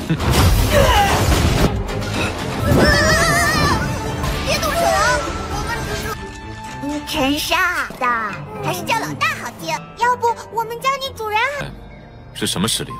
别动手，我们只是……真傻的，还是叫老大好听。要不我们叫你主人？是什么实力了？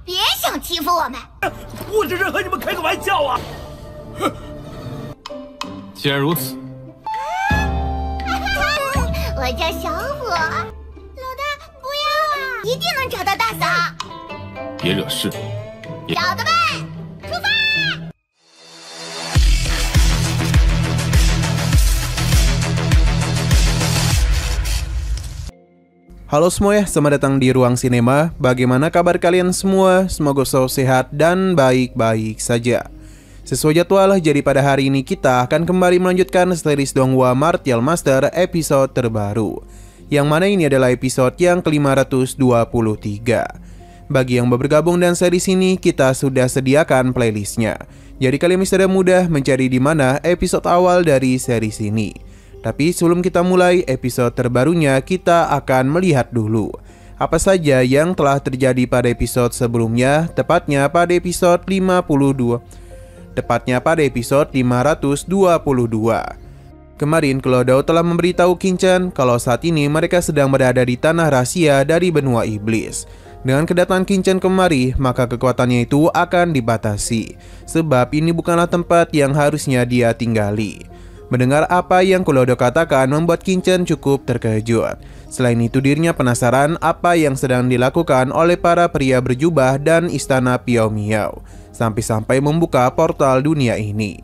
别想欺负我们！我这是和你们开个玩笑啊！既然如此，我叫小虎，老大不要啊！一定能找到大嫂。别惹事。小的们，出发！Halo semua ya, selamat datang di Ruang Sinema. Bagaimana kabar kalian semua? Semoga selalu sehat dan baik-baik saja. Sesuai jadwal, jadi pada hari ini kita akan kembali melanjutkan series Donghua Martial Master episode terbaru, yang mana ini adalah episode yang ke-523. Bagi yang baru bergabung dan series ini, kita sudah sediakan playlistnya. Jadi kalian bisa mudah mencari di mana episode awal dari series ini. Tapi sebelum kita mulai episode terbarunya, kita akan melihat dulu apa saja yang telah terjadi pada episode sebelumnya, tepatnya pada episode 522. Kemarin Claudio telah memberitahu Qinchan kalau saat ini mereka sedang berada di tanah rahasia dari benua iblis. Dengan kedatangan Qinchan kemari, maka kekuatannya itu akan dibatasi, sebab ini bukanlah tempat yang harusnya dia tinggali. Mendengar apa yang Claudio katakan membuat Qinchan cukup terkejut. Selain itu dirinya penasaran apa yang sedang dilakukan oleh para pria berjubah dan istana Piao Miao, sampai-sampai membuka portal dunia ini.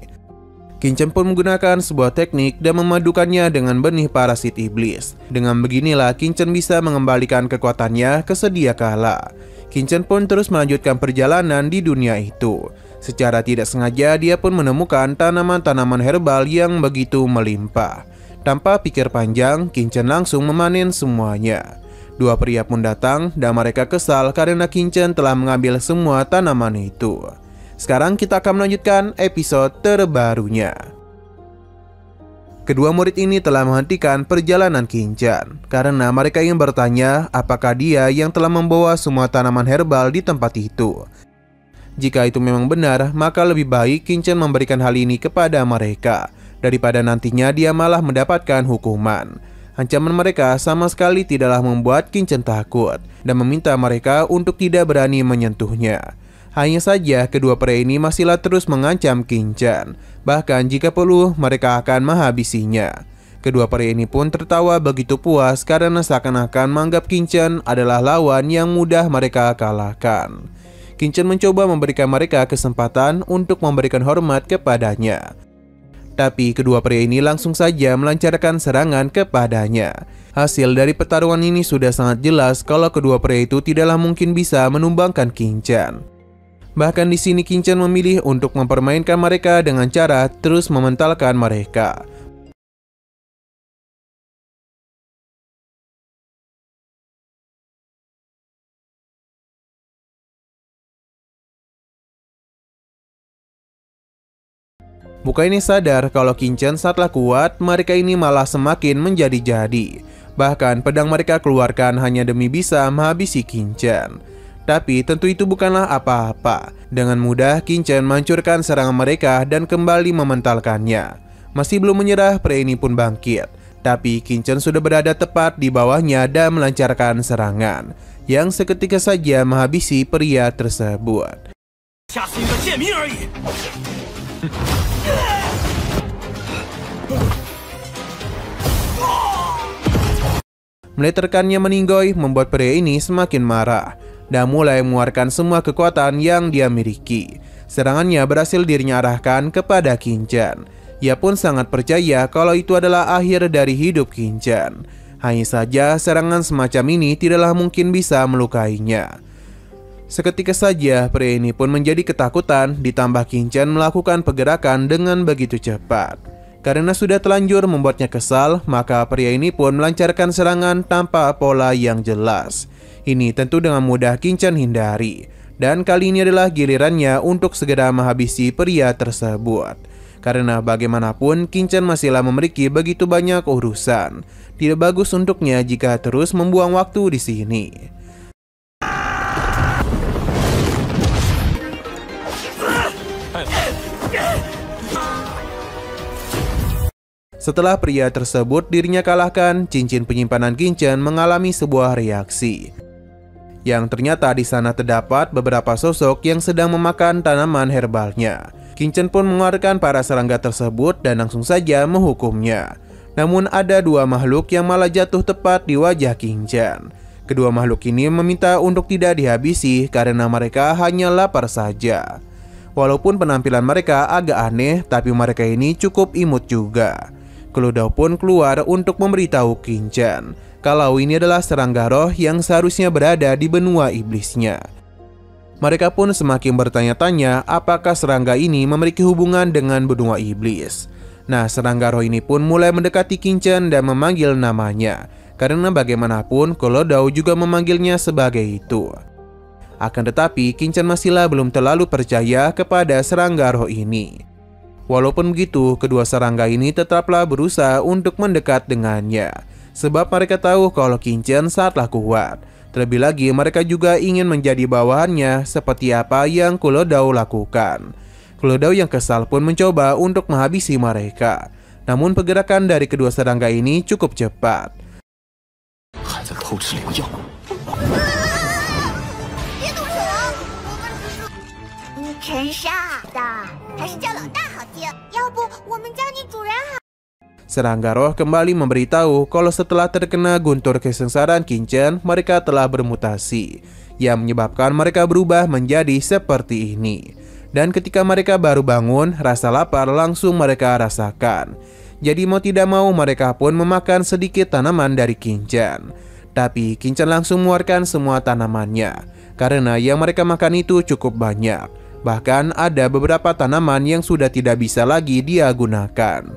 Qinchan pun menggunakan sebuah teknik dan memadukannya dengan benih parasit iblis. Dengan beginilah Qinchan bisa mengembalikan kekuatannya ke sedia kala. Qinchan pun terus melanjutkan perjalanan di dunia itu. Secara tidak sengaja dia pun menemukan tanaman-tanaman herbal yang begitu melimpah. Tanpa pikir panjang, Qinchan langsung memanen semuanya. Dua pria pun datang dan mereka kesal karena Qinchan telah mengambil semua tanaman itu. Sekarang kita akan melanjutkan episode terbarunya. Kedua murid ini telah menghentikan perjalanan Qinchan karena mereka ingin bertanya apakah dia yang telah membawa semua tanaman herbal di tempat itu. Jika itu memang benar, maka lebih baik Qinchan memberikan hal ini kepada mereka daripada nantinya dia malah mendapatkan hukuman. Ancaman mereka sama sekali tidaklah membuat Qinchan takut dan meminta mereka untuk tidak berani menyentuhnya. Hanya saja kedua pria ini masihlah terus mengancam Qinchan. Bahkan jika perlu mereka akan menghabisinya. Kedua pria ini pun tertawa begitu puas karena seakan-akan menganggap Qinchan adalah lawan yang mudah mereka kalahkan. Qinchan mencoba memberikan mereka kesempatan untuk memberikan hormat kepadanya. Tapi kedua pria ini langsung saja melancarkan serangan kepadanya. Hasil dari pertarungan ini sudah sangat jelas kalau kedua pria itu tidaklah mungkin bisa menumbangkan Qinchan. Bahkan di sini Qinchan memilih untuk mempermainkan mereka dengan cara terus mementalkan mereka. Bukannya sadar kalau Qinchan saatlah kuat, mereka ini malah semakin menjadi-jadi. Bahkan pedang mereka keluarkan hanya demi bisa menghabisi Qinchan. Tapi tentu itu bukanlah apa-apa. Dengan mudah Qinchan menghancurkan serangan mereka dan kembali mementalkannya. Masih belum menyerah, pria ini pun bangkit. Tapi Qinchan sudah berada tepat di bawahnya dan melancarkan serangan yang seketika saja menghabisi pria tersebut. Melihat rekannya meninggoy membuat pria ini semakin marah dan mulai mengeluarkan semua kekuatan yang dia miliki. Serangannya berhasil dirinya arahkan kepada Qinchan. Ia pun sangat percaya kalau itu adalah akhir dari hidup Qinchan. Hanya saja serangan semacam ini tidaklah mungkin bisa melukainya. Seketika saja pria ini pun menjadi ketakutan, ditambah Qinchan melakukan pergerakan dengan begitu cepat. Karena sudah telanjur membuatnya kesal, maka pria ini pun melancarkan serangan tanpa pola yang jelas. Ini tentu dengan mudah Qinchan hindari. Dan kali ini adalah gilirannya untuk segera menghabisi pria tersebut. Karena bagaimanapun Qin Chen masihlah memiliki begitu banyak urusan. Tidak bagus untuknya jika terus membuang waktu di sini. Setelah pria tersebut dirinya kalahkan, cincin penyimpanan Qin Chen mengalami sebuah reaksi. Yang ternyata di sana terdapat beberapa sosok yang sedang memakan tanaman herbalnya. Qin Chen pun mengeluarkan para serangga tersebut dan langsung saja menghukumnya. Namun ada dua makhluk yang malah jatuh tepat di wajah Qin Chen. Kedua makhluk ini meminta untuk tidak dihabisi karena mereka hanya lapar saja. Walaupun penampilan mereka agak aneh, tapi mereka ini cukup imut juga. Klou Dao pun keluar untuk memberitahu Qin Chen kalau ini adalah serangga roh yang seharusnya berada di benua iblisnya. Mereka pun semakin bertanya-tanya apakah serangga ini memiliki hubungan dengan benua iblis. Nah, serangga roh ini pun mulai mendekati Qin Chen dan memanggil namanya, karena bagaimanapun Klou Dao juga memanggilnya sebagai itu. Akan tetapi Qin Chen masihlah belum terlalu percaya kepada serangga roh ini. Walaupun begitu, kedua serangga ini tetaplah berusaha untuk mendekat dengannya, sebab mereka tahu kalau Qin Chen sangatlah kuat. Terlebih lagi mereka juga ingin menjadi bawahannya seperti apa yang Klou Dao lakukan. Klou Dao yang kesal pun mencoba untuk menghabisi mereka. Namun pergerakan dari kedua serangga ini cukup cepat. Serangga roh kembali memberitahu kalau setelah terkena guntur kesengsaraan Qin Chen, mereka telah bermutasi, yang menyebabkan mereka berubah menjadi seperti ini. Dan ketika mereka baru bangun, rasa lapar langsung mereka rasakan. Jadi mau tidak mau mereka pun memakan sedikit tanaman dari Qin Chen. Tapi Qin Chen langsung mengeluarkan semua tanamannya, karena yang mereka makan itu cukup banyak. Bahkan ada beberapa tanaman yang sudah tidak bisa lagi dia gunakan.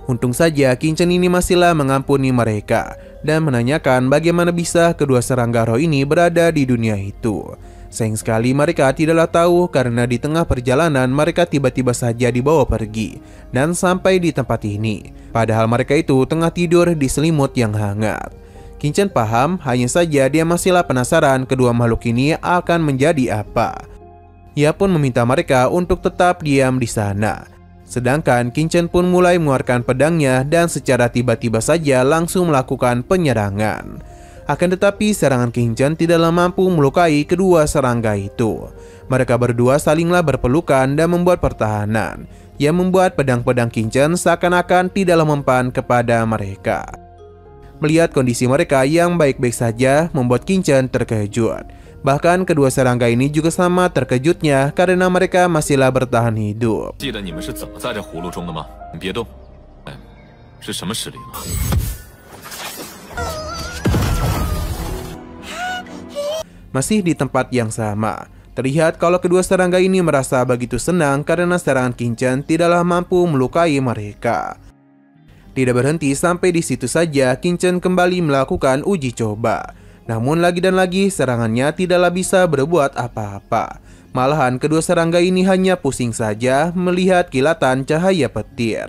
Untung saja Qin Chen ini masihlah mengampuni mereka dan menanyakan bagaimana bisa kedua serangga roh ini berada di dunia itu. Sayang sekali mereka tidaklah tahu karena di tengah perjalanan mereka tiba-tiba saja dibawa pergi dan sampai di tempat ini. Padahal mereka itu tengah tidur di selimut yang hangat. Qin Chen paham, hanya saja dia masihlah penasaran kedua makhluk ini akan menjadi apa. Ia pun meminta mereka untuk tetap diam di sana. Sedangkan Qin Chen pun mulai mengeluarkan pedangnya dan secara tiba-tiba saja langsung melakukan penyerangan. Akan tetapi serangan Qin Chen tidaklah mampu melukai kedua serangga itu. Mereka berdua salinglah berpelukan dan membuat pertahanan, yang membuat pedang-pedang Qin Chen seakan-akan tidaklah mempan kepada mereka. Melihat kondisi mereka yang baik-baik saja membuat Qin Chen terkejut. Bahkan kedua serangga ini juga sama terkejutnya karena mereka masihlah bertahan hidup. Masih di tempat yang sama, terlihat kalau kedua serangga ini merasa begitu senang karena serangan Qin Chen tidaklah mampu melukai mereka. Tidak berhenti sampai di situ saja, Qin Chen kembali melakukan uji coba. Namun lagi dan lagi serangannya tidaklah bisa berbuat apa-apa. Malahan kedua serangga ini hanya pusing saja melihat kilatan cahaya petir.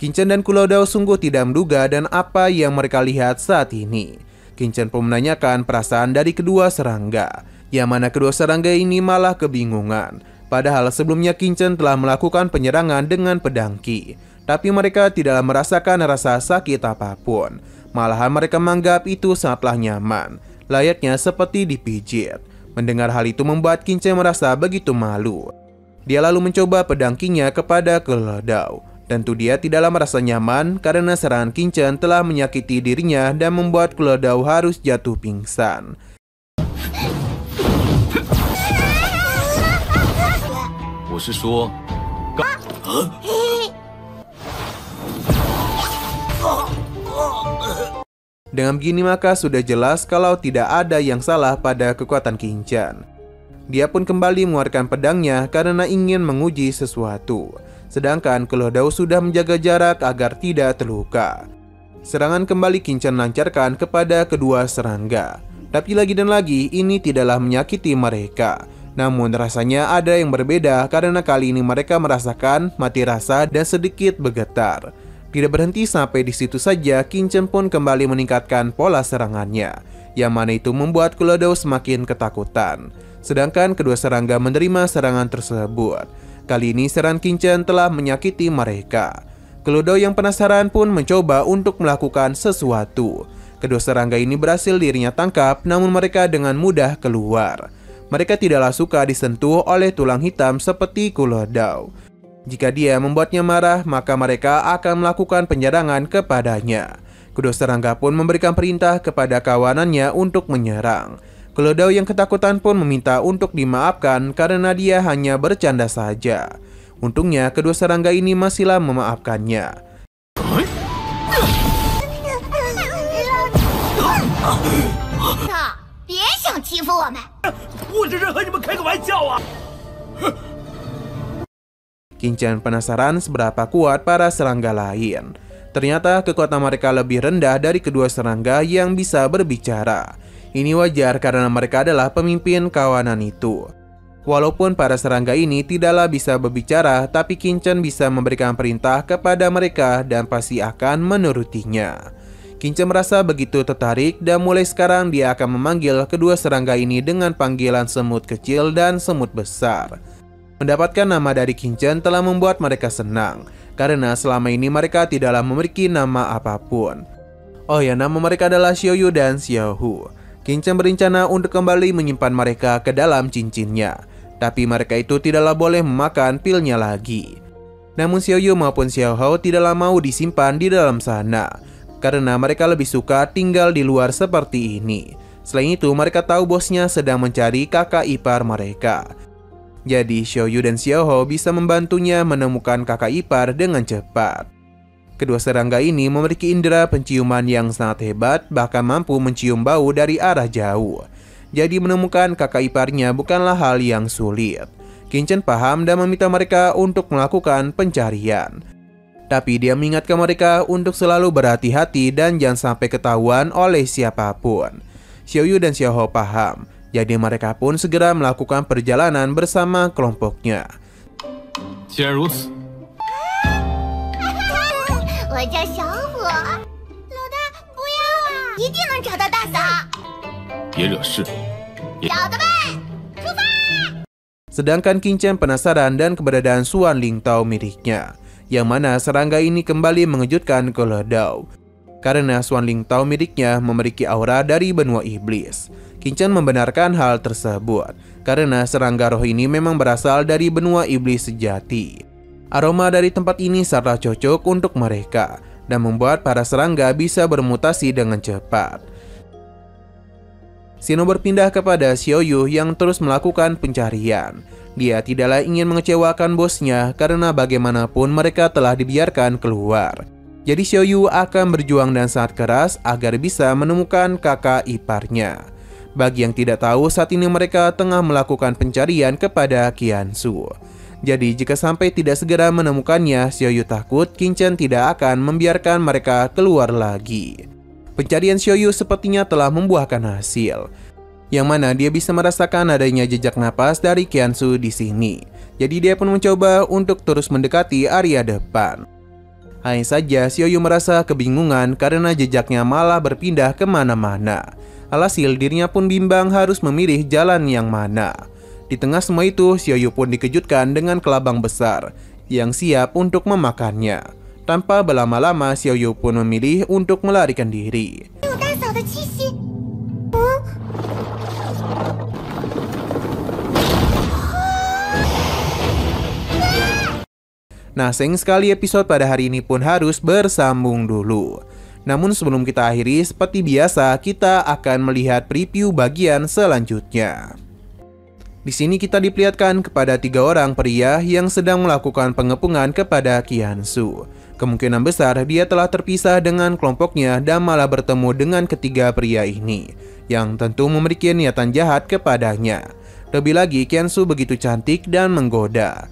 Qin Chen dan Klou Dao sungguh tidak menduga dan apa yang mereka lihat saat ini. Qin Chen pun menanyakan perasaan dari kedua serangga, yang mana kedua serangga ini malah kebingungan. Padahal sebelumnya Qin Chen telah melakukan penyerangan dengan pedang Qi, tapi mereka tidaklah merasakan rasa sakit apapun. Malahan mereka menganggap itu sangatlah nyaman, layaknya seperti dipijit. Mendengar hal itu membuat Qin Chen merasa begitu malu. Dia lalu mencoba pedang Qi-nya kepada Klou Dao. Tentu dia tidaklah merasa nyaman karena serangan Qin Chen telah menyakiti dirinya dan membuat Klou Dao harus jatuh pingsan. Dengan begini maka sudah jelas kalau tidak ada yang salah pada kekuatan Qin Chen. Dia pun kembali mengeluarkan pedangnya karena ingin menguji sesuatu. Sedangkan Klou Dao sudah menjaga jarak agar tidak terluka. Serangan kembali Qin Chen lancarkan kepada kedua serangga. Tapi lagi dan lagi ini tidaklah menyakiti mereka. Namun rasanya ada yang berbeda karena kali ini mereka merasakan mati rasa dan sedikit bergetar. Tidak berhenti sampai di situ saja, Qin pun kembali meningkatkan pola serangannya, yang mana itu membuat Kulodao semakin ketakutan. Sedangkan kedua serangga menerima serangan tersebut. Kali ini serangan Qin telah menyakiti mereka. Kulodao yang penasaran pun mencoba untuk melakukan sesuatu. Kedua serangga ini berhasil dirinya tangkap, namun mereka dengan mudah keluar. Mereka tidaklah suka disentuh oleh tulang hitam seperti Kulodao. Jika dia membuatnya marah, maka mereka akan melakukan penyerangan kepadanya. Kedua serangga pun memberikan perintah kepada kawanannya untuk menyerang. Kulodao yang ketakutan pun meminta untuk dimaafkan karena dia hanya bercanda saja. Untungnya kedua serangga ini masihlah memaafkannya. 别想欺负我们！ 我这是和你们开个玩笑啊！ Qin penasaran seberapa kuat para serangga lain. Ternyata kekuatan mereka lebih rendah dari kedua serangga yang bisa berbicara. Ini wajar karena mereka adalah pemimpin kawanan itu. Walaupun para serangga ini tidaklah bisa berbicara, tapi Qin bisa memberikan perintah kepada mereka dan pasti akan menurutinya. Qin merasa begitu tertarik dan mulai sekarang dia akan memanggil kedua serangga ini dengan panggilan semut kecil dan semut besar. Mendapatkan nama dari Qin telah membuat mereka senang, karena selama ini mereka tidaklah memiliki nama apapun. Oh ya, nama mereka adalah Xiaoyu dan Xiaohu. Qin berencana untuk kembali menyimpan mereka ke dalam cincinnya, tapi mereka itu tidaklah boleh memakan pilnya lagi. Namun Xiaoyu maupun Xiaohu tidaklah mau disimpan di dalam sana, karena mereka lebih suka tinggal di luar seperti ini. Selain itu, mereka tahu bosnya sedang mencari kakak ipar mereka. Jadi Xiaoyu dan Xiaohu bisa membantunya menemukan kakak ipar dengan cepat. Kedua serangga ini memiliki indera penciuman yang sangat hebat, bahkan mampu mencium bau dari arah jauh. Jadi menemukan kakak iparnya bukanlah hal yang sulit. Qin paham dan meminta mereka untuk melakukan pencarian. Tapi dia mengingatkan mereka untuk selalu berhati-hati dan jangan sampai ketahuan oleh siapapun. Xiaoyu dan Xiaohu paham, jadi mereka pun segera melakukan perjalanan bersama kelompoknya. 既然如此， 我叫小虎，老大不要啊，一定能找到大嫂。 别惹事。 小的们，出发！ Sedangkan Qin penasaran dan keberadaan Suan Lingtao miliknya, yang mana serangga ini kembali mengejutkan Kulodao. Karena Suan Lingtao miliknya memiliki aura dari benua iblis. Qin membenarkan hal tersebut, karena serangga roh ini memang berasal dari benua iblis sejati. Aroma dari tempat ini sangat cocok untuk mereka, dan membuat para serangga bisa bermutasi dengan cepat. Shino berpindah kepada Xiaoyu yang terus melakukan pencarian. Dia tidaklah ingin mengecewakan bosnya karena bagaimanapun mereka telah dibiarkan keluar. Jadi Xiaoyu akan berjuang dan sangat keras agar bisa menemukan kakak iparnya. Bagi yang tidak tahu, saat ini mereka tengah melakukan pencarian kepada Qiansu. Jadi jika sampai tidak segera menemukannya, Xiaoyu takut Qin tidak akan membiarkan mereka keluar lagi. Pencarian Xiaoyu sepertinya telah membuahkan hasil, yang mana dia bisa merasakan adanya jejak napas dari Qiansu di sini. Jadi dia pun mencoba untuk terus mendekati area depan. Hanya saja Xiaoyu merasa kebingungan karena jejaknya malah berpindah kemana-mana. Alhasil dirinya pun bimbang harus memilih jalan yang mana. Di tengah semua itu, Xiaoyu pun dikejutkan dengan kelabang besar yang siap untuk memakannya. Tanpa berlama-lama, Xiaoyu pun memilih untuk melarikan diri. 有大嫂的气息。 Nah, sayang sekali episode pada hari ini pun harus bersambung dulu. Namun sebelum kita akhiri, seperti biasa kita akan melihat preview bagian selanjutnya. Di sini kita diperlihatkan kepada 3 orang pria yang sedang melakukan pengepungan kepada Qiansu. Kemungkinan besar dia telah terpisah dengan kelompoknya dan malah bertemu dengan ketiga pria ini, yang tentu memiliki niatan jahat kepadanya. Lebih lagi, Qiansu begitu cantik dan menggoda.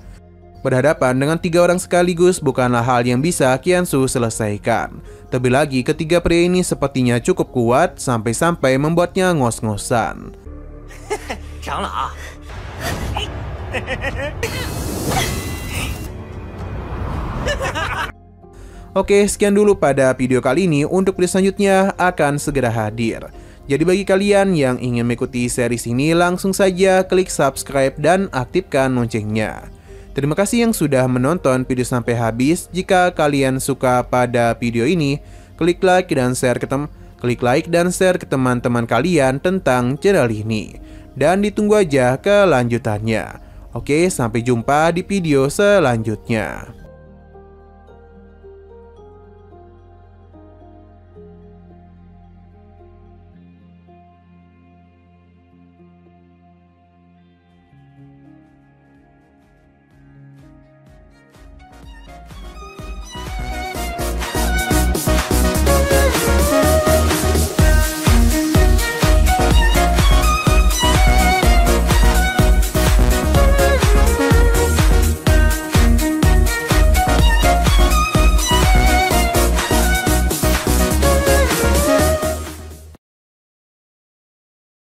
Berhadapan dengan 3 orang sekaligus bukanlah hal yang bisa Qiansu selesaikan. Terlebih lagi, ketiga pria ini sepertinya cukup kuat sampai-sampai membuatnya ngos-ngosan. 长老， Oke, sekian dulu pada video kali ini. Untuk video selanjutnya akan segera hadir. Jadi bagi kalian yang ingin mengikuti series ini, langsung saja klik subscribe dan aktifkan loncengnya. Terima kasih yang sudah menonton video sampai habis. Jika kalian suka pada video ini, klik like dan share ke teman-teman kalian tentang channel ini. Dan ditunggu aja kelanjutannya. Oke, sampai jumpa di video selanjutnya.